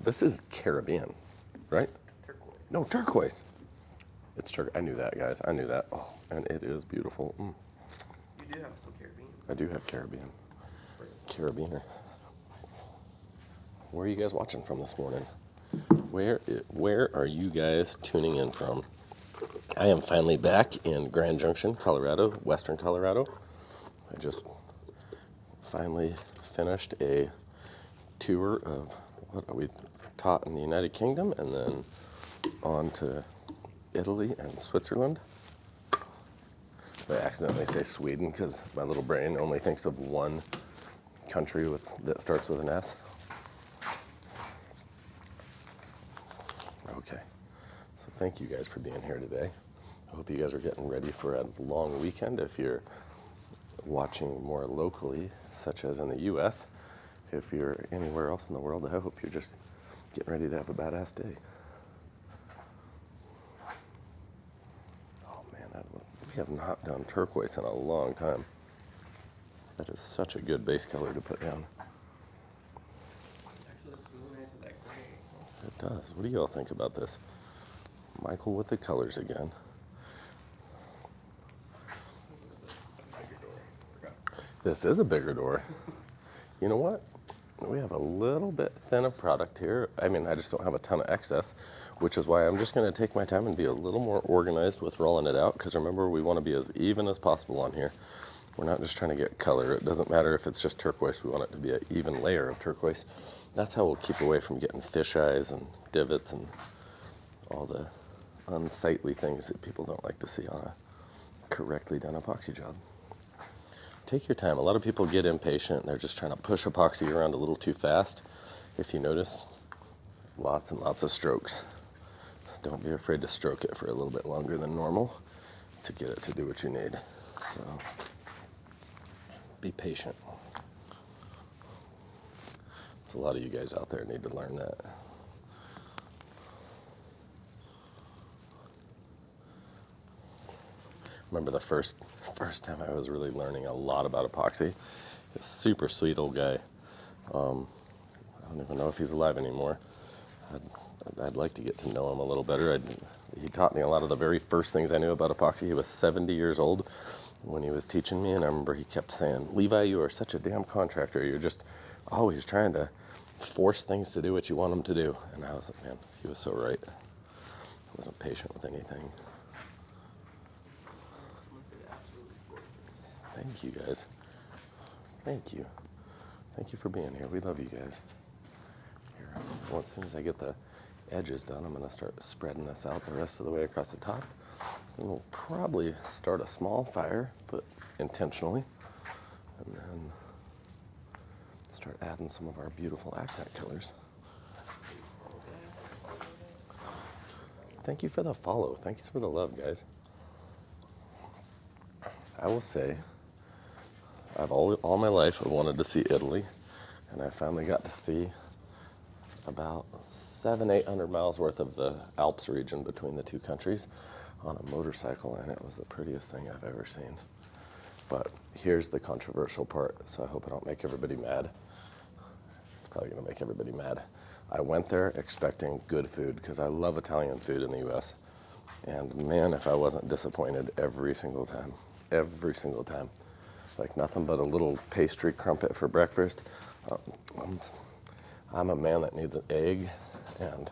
This is Caribbean, right? Turquoise. No, turquoise. It's turquoise. I knew that, guys. I knew that. Oh, and it is beautiful. You do have some Caribbean. I do have Caribbean. Caribbeaner. Where are you guys watching from this morning? Where are you guys tuning in from? I am finally back in Grand Junction, Colorado, Western Colorado. I just finally finished a tour of what we taught in the United Kingdom and then on to Italy and Switzerland. I accidentally say Sweden because my little brain only thinks of one country that starts with an S. Okay, so thank you guys for being here today. I hope you guys are getting ready for a long weekend if you're watching more locally, such as in the US. If you're anywhere else in the world, I hope you're just getting ready to have a badass day. Oh man, we have not done turquoise in a long time. That is such a good base color to put down. Actually looks really nice with that gray. It does. What do you all think about this? Michael with the colors again. This is a bigger door. You know what? We have a little bit thin of product here. I mean, I just don't have a ton of excess, which is why I'm just going to take my time and be a little more organized with rolling it out, because remember, we want to be as even as possible on here. We're not just trying to get color. It doesn't matter if it's just turquoise. We want it to be an even layer of turquoise. That's how we'll keep away from getting fish eyes and divots and all the unsightly things that people don't like to see on a correctly done epoxy job. Take your time. A lot of people get impatient. They're just trying to push epoxy around a little too fast. If you notice, lots and lots of strokes. Don't be afraid to stroke it for a little bit longer than normal to get it to do what you need. So be patient. So a lot of you guys out there need to learn that. Remember the first time I was really learning a lot about epoxy. This super sweet old guy. I don't even know if he's alive anymore. I'd like to get to know him a little better. He taught me a lot of the very first things I knew about epoxy. He was 70 years old when he was teaching me, and I remember he kept saying, "Levi, you are such a damn contractor. You're just always trying to force things to do what you want them to do." And I was like, man, he was so right. I wasn't patient with anything. Thank you, guys. Thank you. Thank you for being here. We love you guys. Here, well, as soon as I get the edges done, I'm going to start spreading this out the rest of the way across the top. And we'll probably start a small fire, but intentionally. And then start adding some of our beautiful accent colors. Thank you for the follow. Thanks for the love, guys. I will say, I've all my life I wanted to see Italy, and I finally got to see about 700-800 miles worth of the Alps region between the two countries on a motorcycle, and it was the prettiest thing I've ever seen. But here's the controversial part, so I hope I don't make everybody mad. It's probably going to make everybody mad. I went there expecting good food because I love Italian food in the US, and man, if I wasn't disappointed every single time. Every single time. Like nothing but a little pastry crumpet for breakfast. I'm a man that needs an egg and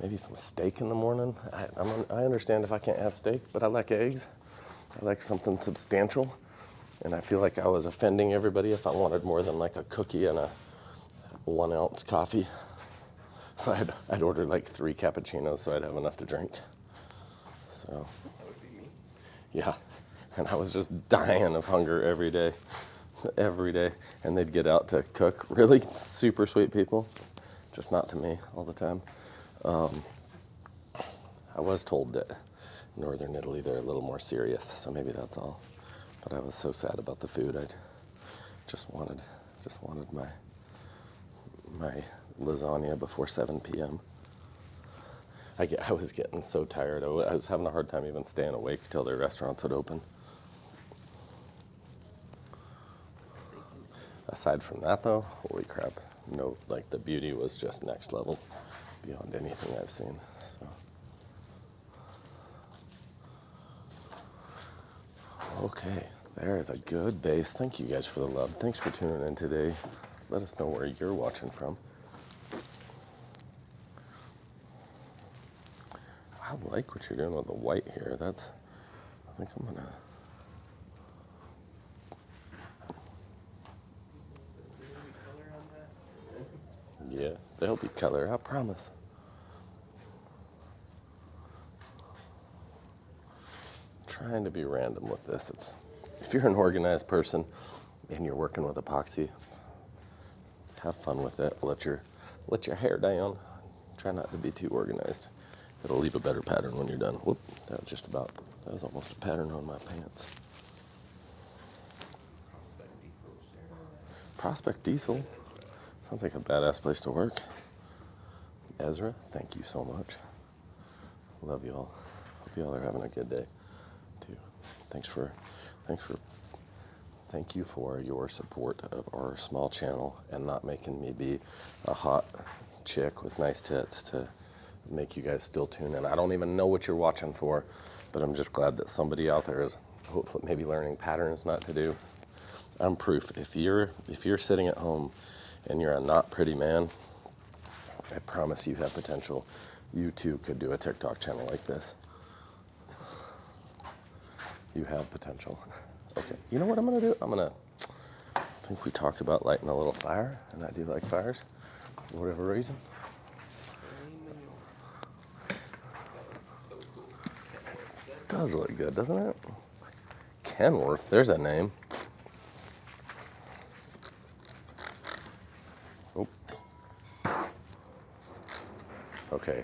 maybe some steak in the morning. I understand if I can't have steak, but I like eggs. I like something substantial. And I feel like I was offending everybody if I wanted more than like a cookie and a 1 ounce coffee. So I'd order like 3 cappuccinos so I'd have enough to drink. So That would be me. yeah. And I was just dying of hunger every day. And they'd get out to cook. Really super sweet people, just not to me all the time. I was told that northern Italy, they're a little more serious, so maybe that's all. But I was so sad about the food. I just wanted my lasagna before 7 p.m. I was getting so tired. I was having a hard time even staying awake till their restaurants would open. Aside from that, though, holy crap, note, like the beauty was just next level beyond anything I've seen. So, okay, there's a good base. Thank you guys for the love. Thanks for tuning in today. Let us know where you're watching from. I like what you're doing with the white here. I think I'm gonna. Yeah, there'll be color, I promise. Trying to be random with this. If you're an organized person and you're working with epoxy, have fun with it. Let your hair down. Try not to be too organized. It'll leave a better pattern when you're done. Whoop, that was almost a pattern on my pants. Prospect Diesel. Sounds like a badass place to work. Ezra, thank you so much. Love y'all. Hope y'all are having a good day too. Thank you for your support of our small channel and not making me be a hot chick with nice tits to make you guys still tune in. I don't even know what you're watching for, but I'm just glad that somebody out there is hopefully maybe learning patterns not to do. I'm proof. If you're sitting at home and you're a not pretty man, I promise you have potential. You too could do a TikTok channel like this. You have potential. Okay, you know what I'm gonna do? I think we talked about lighting a little fire, and I do like fires for whatever reason. Does look good, doesn't it? Kenworth, there's a name. Oh. Okay,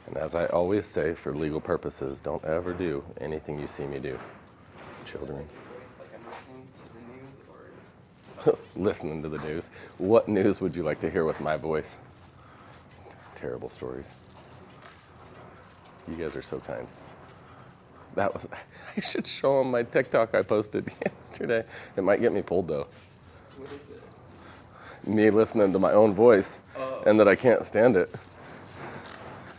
and as I always say, for legal purposes, don't ever do anything you see me do. Children. Listening to the news. What news would you like to hear with my voice? Terrible stories. You guys are so kind. I should show them my TikTok I posted yesterday. It might get me pulled though. What is it? Me listening to my own voice and that I can't stand it.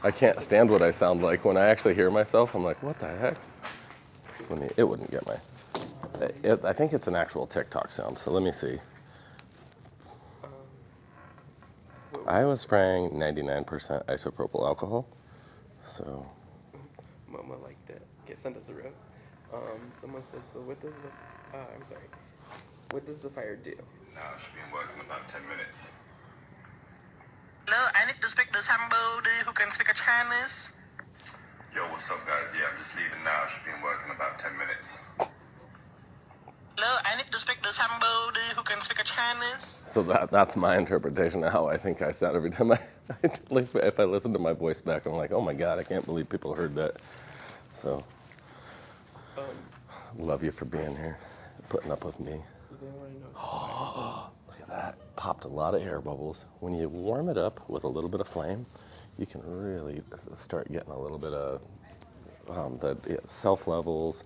I can't stand what I sound like. When I actually hear myself, I'm like, what the heck? It wouldn't get my... I think it's an actual TikTok sound, so let me see. I was spraying 99% isopropyl alcohol, so... Mama liked it. Okay, sent us a rose. Someone said, so what does the... I'm sorry. What does the fire do? Now it should be in work in about 10 minutes. Hello, I need to speak to somebody who can speak a Chinese. Yo, what's up, guys? Yeah, I'm just leaving now. Should be in work in about 10 minutes. Hello, I need to speak to somebody who can speak a Chinese. So that's my interpretation of how I think I sound every time if I listen to my voice back, I'm like, oh my God, I can't believe people heard that. So, love you for being here, putting up with me. They want to know. Oh, look at that. Popped a lot of air bubbles. When you warm it up with a little bit of flame, you can really start getting a little bit of the self levels.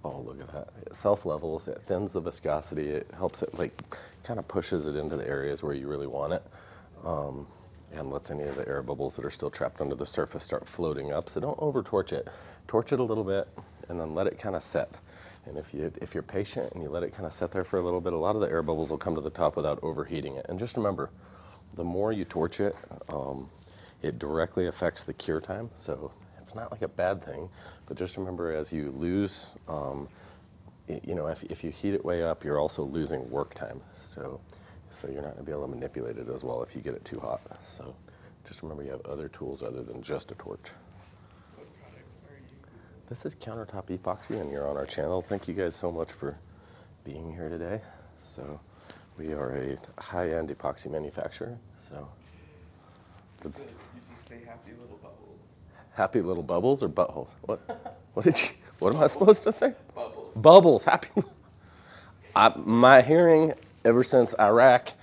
Oh, look at that. Self levels, it thins the viscosity. It helps it, like, kind of pushes it into the areas where you really want it. And lets any of the air bubbles that are still trapped under the surface start floating up. So don't over torch it. Torch it a little bit and then let it kind of set. And if you're patient and you let it kind of set there for a little bit, a lot of the air bubbles will come to the top without overheating it. And just remember, the more you torch it, it directly affects the cure time. So it's not like a bad thing, but just remember as you lose, if you heat it way up, you're also losing work time. So you're not gonna be able to manipulate it as well if you get it too hot. So just remember you have other tools other than just a torch. What product are you using? This is Countertop Epoxy and you're on our channel. Thank you guys so much for being here today. So we are a high-end epoxy manufacturer. So You should say happy little bubbles. happy little bubbles or buttholes? What am I supposed to say? Bubbles. Bubbles, happy. My hearing ever since Iraq,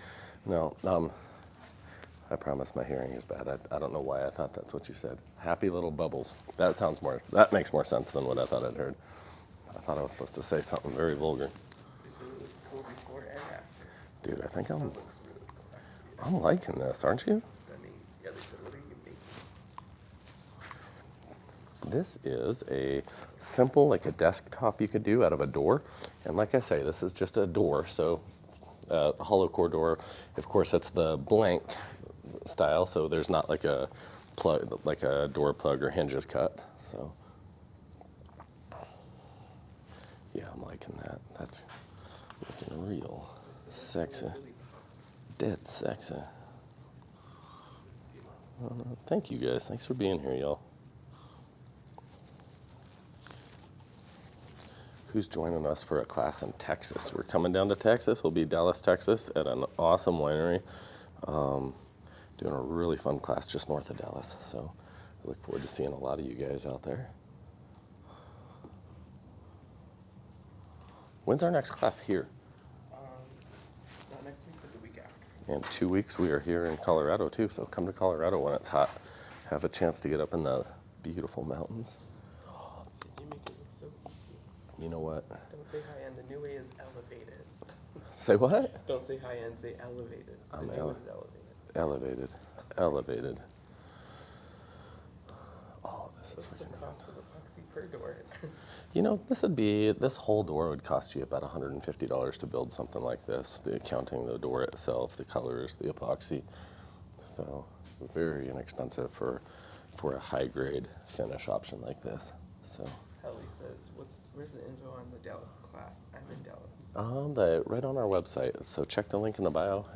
I promise my hearing is bad. I don't know why I thought that's what you said. Happy little bubbles. That makes more sense than what I thought I'd heard. I thought I was supposed to say something very vulgar. They said it was cool before and after. Dude, I think I'm, That looks really cool, I'm liking this, aren't you? I mean, yeah, they said, what are you making? This is a simple, like a desktop you could do out of a door. And like I say, this is just a door, so it's a hollow core door. Of course, it's the blank style, so there's not like a plug, like a door plug or hinges cut. So yeah, I'm liking that. That's looking real sexy, dead sexy. Thank you guys. Thanks for being here, y'all. Who's joining us for a class in Texas? We're coming down to Texas. We'll be Dallas, Texas at an awesome winery. Doing a really fun class just north of Dallas. So I look forward to seeing a lot of you guys out there. When's our next class here? Not next week, but the week after. In 2 weeks, we are here in Colorado too. So come to Colorado when it's hot. Have a chance to get up in the beautiful mountains. See, you make it look so easy. You know what? Don't say high end. The new way is elevated. Say what? Don't say high end. Say elevated. The I'm new way is elevated. Elevated. Elevated. Oh, this is What's the freaking cost of epoxy per door? You know, this whole door would cost you about $150 to build something like this, counting the door itself, the colors, the epoxy. So very inexpensive for a high-grade finish option like this. So Helly says, where's the info on the Dallas class? I'm in Dallas. right on our website. So check the link in the bio.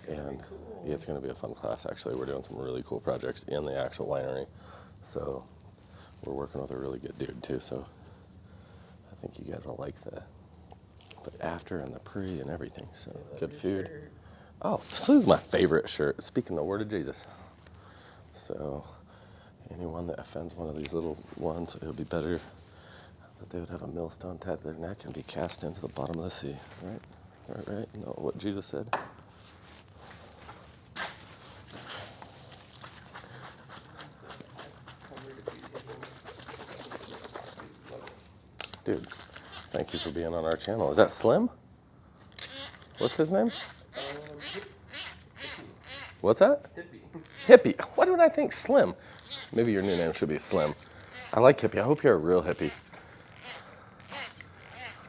And cool. yeah, it's going to be a fun class. Actually, we're doing some really cool projects in the actual winery. So we're working with a really good dude too. So I think you guys will like the after and the pre and everything. So good food. Shirt. Oh, this is my favorite shirt. Speaking the word of Jesus. So anyone that offends one of these little ones, it would be better that they would have a millstone tied to their neck and be cast into the bottom of the sea. Right? You know what Jesus said? Dude, thank you for being on our channel. Is that Slim? What's his name? What's that? Hippie. Hippie. Why did I think Slim? Maybe your new name should be Slim. I like hippie. I hope you're a real hippie.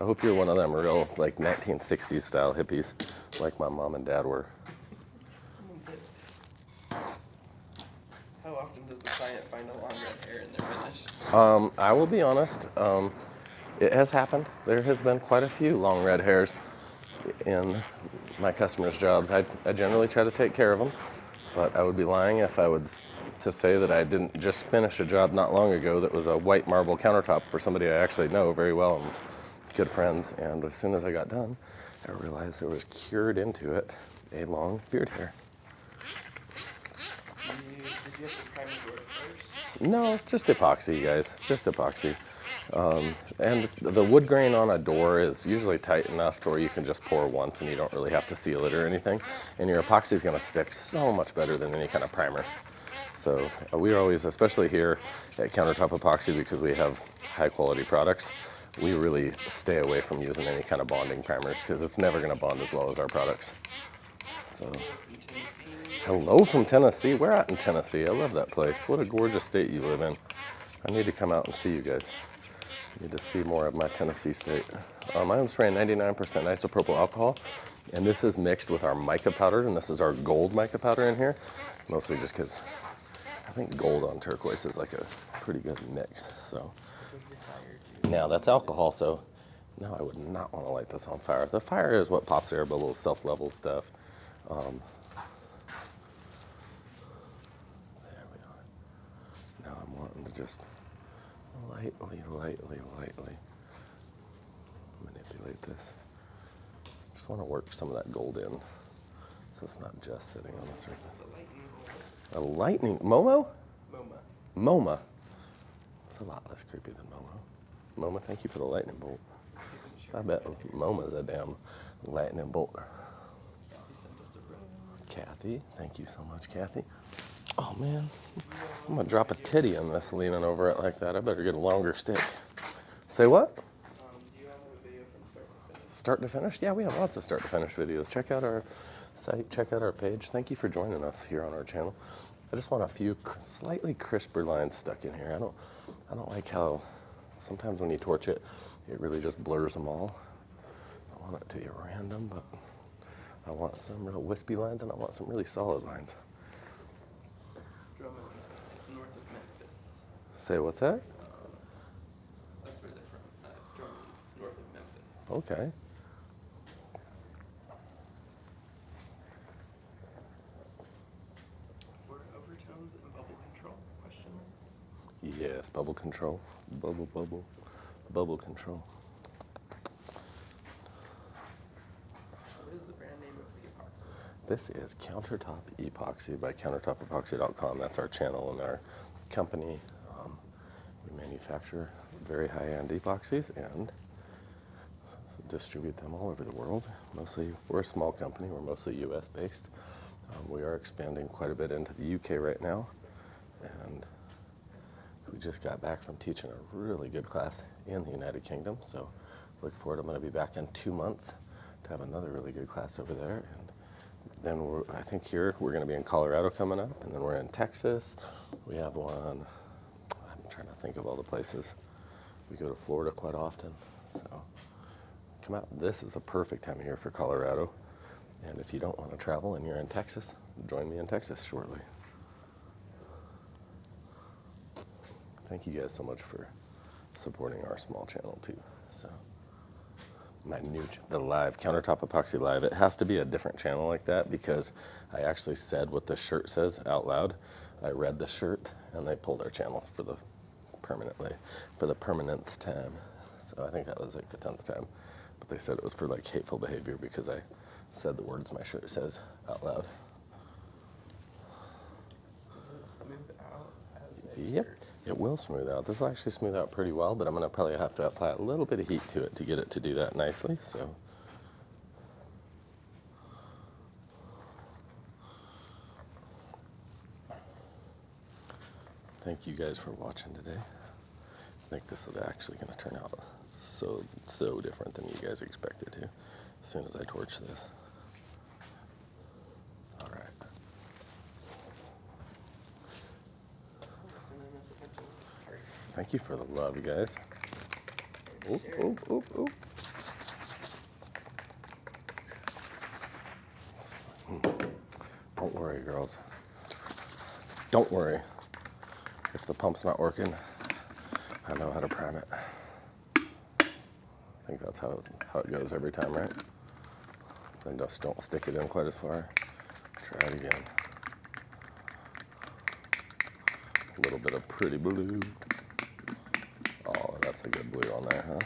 I hope you're one of them real, like 1960s style hippies, like my mom and dad were. How often does the client find a long red hair in their finish? I will be honest. It has happened. There has been quite a few long red hairs in my customers' jobs. I generally try to take care of them, but I would be lying if I would to say that I didn't just finish a job not long ago that was a white marble countertop for somebody I actually know very well and good friends. And as soon as I got done, I realized there was cured into it a long beard hair. Did you have to prime the door first? No, just epoxy, guys. Just epoxy. And the wood grain on a door is usually tight enough to where you can just pour once and you don't really have to seal it or anything. And your epoxy is going to stick so much better than any kind of primer. So we always, especially here at Countertop Epoxy, because we have high quality products, we really stay away from using any kind of bonding primers because it's never going to bond as well as our products. So, hello from Tennessee. We're out in Tennessee. I love that place. What a gorgeous state you live in. I need to come out and see you guys. I need to see more of my Tennessee state. I'm spraying 99% isopropyl alcohol, and this is mixed with our mica powder, and this is our gold mica powder in here, mostly just because I think gold on turquoise is like a pretty good mix. So now that's alcohol, so no, I would not want to light this on fire. The fire is what pops air, but little self-level stuff. There we are. Now I'm wanting to just lightly manipulate this. Just want to work some of that gold in, so it's not just sitting on the surface. A lightning, Momo? MoMA. It's a lot less creepy than Momo. MoMA, thank you for the lightning bolt. I bet MoMA's a damn lightning bolt. Kathy, thank you so much, Kathy. Oh man, I'm gonna drop a titty in this leaning over it like that. I better get a longer stick. Say what? Do you have a video from start to finish? Start to finish? Yeah, we have lots of start to finish videos. Check out our site, check out our page. Thank you for joining us here on our channel. I just want a few slightly crisper lines stuck in here. I don't like how sometimes when you torch it, it really just blurs them all. I want it to be random, but I want some real wispy lines and I want some really solid lines. Drummond, it's north of Memphis. Say, what's that? That's where they're from. Drummond's north of Memphis. Okay. Were overtones and bubble control? Question mark? Yes, bubble control. Bubble control. What is the brand name of the epoxy? This is Countertop Epoxy by countertopepoxy.com. That's our channel and our company. We manufacture very high-end epoxies and distribute them all over the world. Mostly, we're a small company. We're mostly U.S. based. We are expanding quite a bit into the UK right now, and we just got back from teaching a really good class in the United Kingdom. So, look forward. I'm going to be back in 2 months to have another really good class over there, and then I think here we're going to be in Colorado coming up, and then we're in Texas. We have one. I'm trying to think of all the places. We go to Florida quite often, so come out. This is a perfect time of year for Colorado. And if you don't want to travel and you're in Texas, join me in Texas shortly. Thank you guys so much for supporting our small channel too. So the live Countertop Epoxy Live, it has to be a different channel like that because I actually said what the shirt says out loud. I read the shirt and they pulled our channel for the permanent time. So I think that was like the 10th time. But they said it was for like hateful behavior because I said the words my shirt says out loud. Does it smooth out as a Yep, shirt? it will smooth out. This will actually smooth out pretty well, but I'm going to probably have to apply a little bit of heat to it to get it to do that nicely. So, thank you guys for watching today. I think this is actually going to turn out so different than you guys expected to as soon as I torch this. All right. And then there's a bunch of hearts. Thank you for the love, you guys. Oop, Share. oop, oop, oop. Don't worry, girls. Don't worry. If the pump's not working, I know how to prime it. I think that's how it goes every time, right? Then just don't stick it in quite as far. Try it again. A little bit of pretty blue. Oh, that's a good blue on there, huh?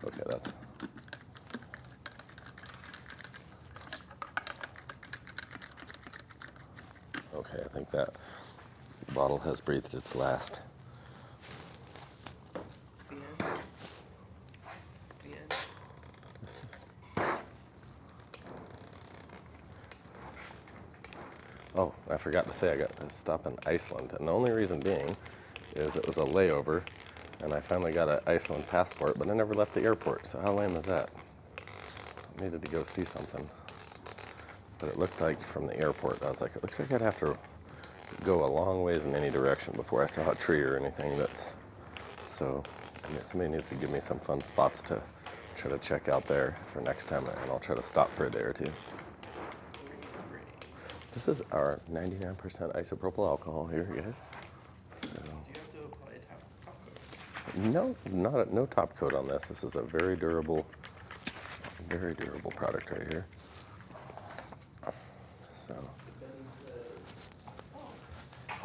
Okay, that's... Okay, I think that bottle has breathed its last. The end. The end. This is... Oh, I forgot to say I got to stop in Iceland, and the only reason being is it was a layover, and I finally got an Iceland passport, but I never left the airport, so how lame is that? I needed to go see something. But it looked like from the airport, I was like, it looks like I'd have to go a long ways in any direction before I saw a tree or anything that's... So, I mean, somebody needs to give me some fun spots to try to check out there for next time, and I'll try to stop for a day or two. This is our 99% isopropyl alcohol here, guys. So, Do you have to apply a top coat? no top coat on this. This is a very durable product right here. So,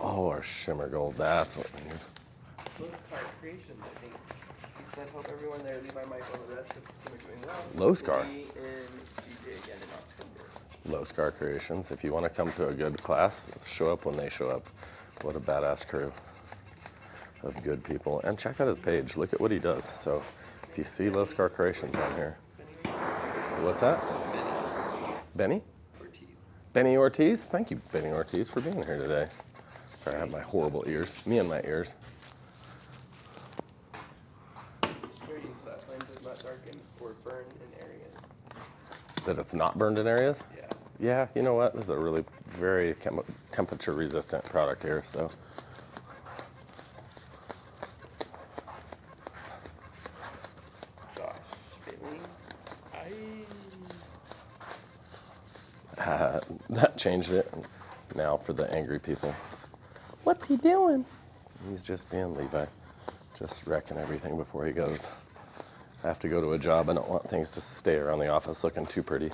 oh, our shimmer gold. That's what we need. Those Car Creations, I think. He said, hope everyone there, Levi, Michael, and the rest of the team are doing well. Loscar. We'll be in GJ again in October. Low Scar Creations. If you want to come to a good class, show up when they show up. What a badass crew of good people. And check out his page. Look at what he does. So if you see Low Scar Creations on here. What's that? Benny? Ortiz. Benny Ortiz? Thank you, Benny Ortiz, for being here today. Sorry, I have my horrible ears. Me and my ears. Shading so that flame does not darken or burn in areas That it's not burned in areas? Yeah. Yeah, you know what? This is a really very temperature resistant product here, so. Josh, Bailey, That changed it. Now for the angry people. What's he doing? He's just being Levi. Just wrecking everything before he goes. I have to go to a job. I don't want things to stay around the office looking too pretty.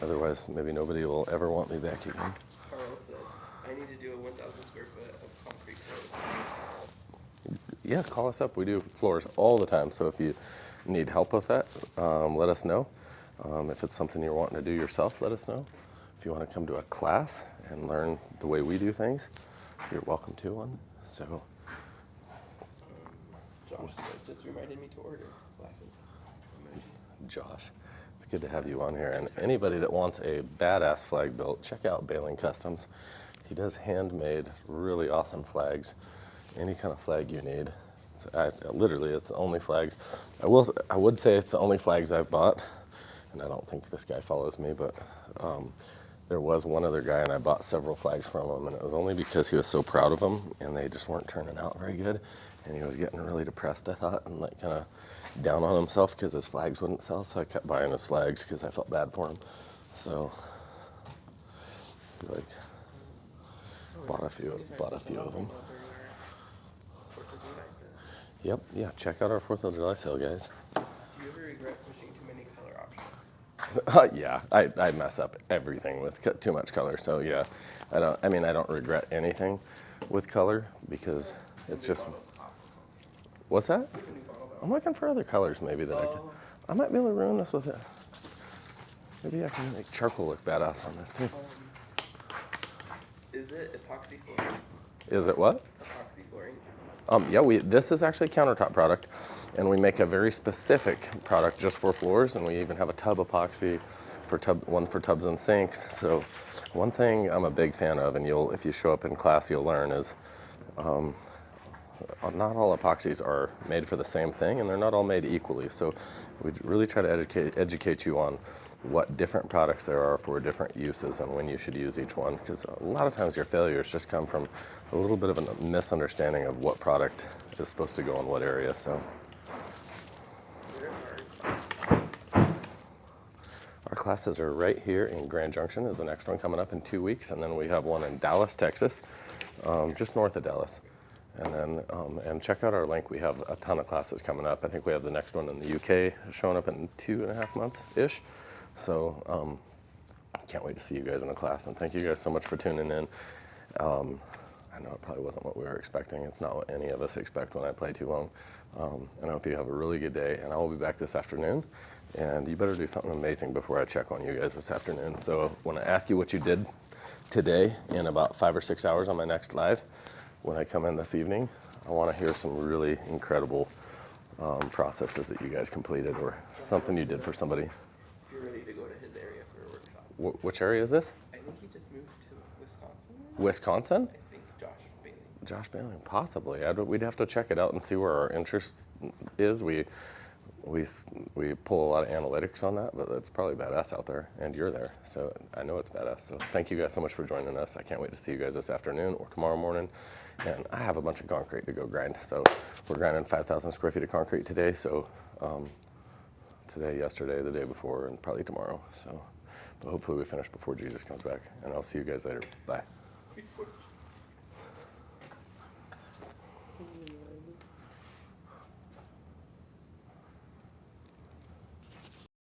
Otherwise, maybe nobody will ever want me back again. Carl said, I need to do a 1,000 square foot of concrete floors. Yeah, call us up. We do floors all the time. So if you need help with that, let us know. If it's something you're wanting to do yourself, let us know. If you want to come to a class and learn the way we do things, you're welcome to one. So, Josh just reminded me to order laughing emojis. Josh, it's good to have you on here. And anybody that wants a badass flag built, check out Bailing Customs. He does handmade, really awesome flags. Any kind of flag you need. Literally, it's the only flags. I would say it's the only flags I've bought. And I don't think this guy follows me, but there was one other guy, and I bought several flags from him, and it was only because he was so proud of them, and they just weren't turning out very good. And he was getting really depressed, I thought, and like kind of down on himself because his flags wouldn't sell. So I kept buying his flags because I felt bad for him. So, like, bought a few of them. Yep, yeah. Check out our 4th of July sale, guys. Do you ever regret pushing too many color options? Yeah, I mess up everything with too much color. So yeah, I don't regret anything with color because it's just. What's that? I'm looking for other colors maybe that I might be able to ruin this with it. Maybe I can make charcoal look badass on this too. Is it epoxy flooring? Is it what? Epoxy flooring. Yeah, this is actually a countertop product, and we make a very specific product just for floors, and we even have a tub epoxy one for tubs and sinks. So one thing I'm a big fan of, and if you show up in class, you'll learn is not all epoxies are made for the same thing, and they're not all made equally. So we really try to educate you on what different products there are for different uses and when you should use each one, because a lot of times your failures just come from a little bit of a misunderstanding of what product is supposed to go in what area. So our classes are right here in Grand Junction is the next one coming up in 2 weeks, and then we have one in Dallas, Texas, just north of Dallas. And then, and check out our link. We have a ton of classes coming up. I think we have the next one in the UK showing up in 2.5 months-ish. So I can't wait to see you guys in a class. And thank you guys so much for tuning in. I know it probably wasn't what we were expecting. It's not what any of us expect when I play too long. And I hope you have a really good day. And I will be back this afternoon. And you better do something amazing before I check on you guys this afternoon. So when I ask you what you did today in about 5 or 6 hours on my next live, when I come in this evening, I want to hear some really incredible processes that you guys completed or something you did for somebody. If you're ready to go to his area for a workshop. Which area is this? I think he just moved to Wisconsin. Wisconsin? I think Josh Bailey. Josh Bailey, possibly. We'd have to check it out and see where our interest is. We pull a lot of analytics on that, but it's probably badass out there, and you're there, so I know it's badass. So thank you guys so much for joining us. I can't wait to see you guys this afternoon or tomorrow morning. And I have a bunch of concrete to go grind. So we're grinding 5,000 square feet of concrete today. So today, yesterday, the day before, and probably tomorrow. So, but hopefully we finish before Jesus comes back. And I'll see you guys later. Bye.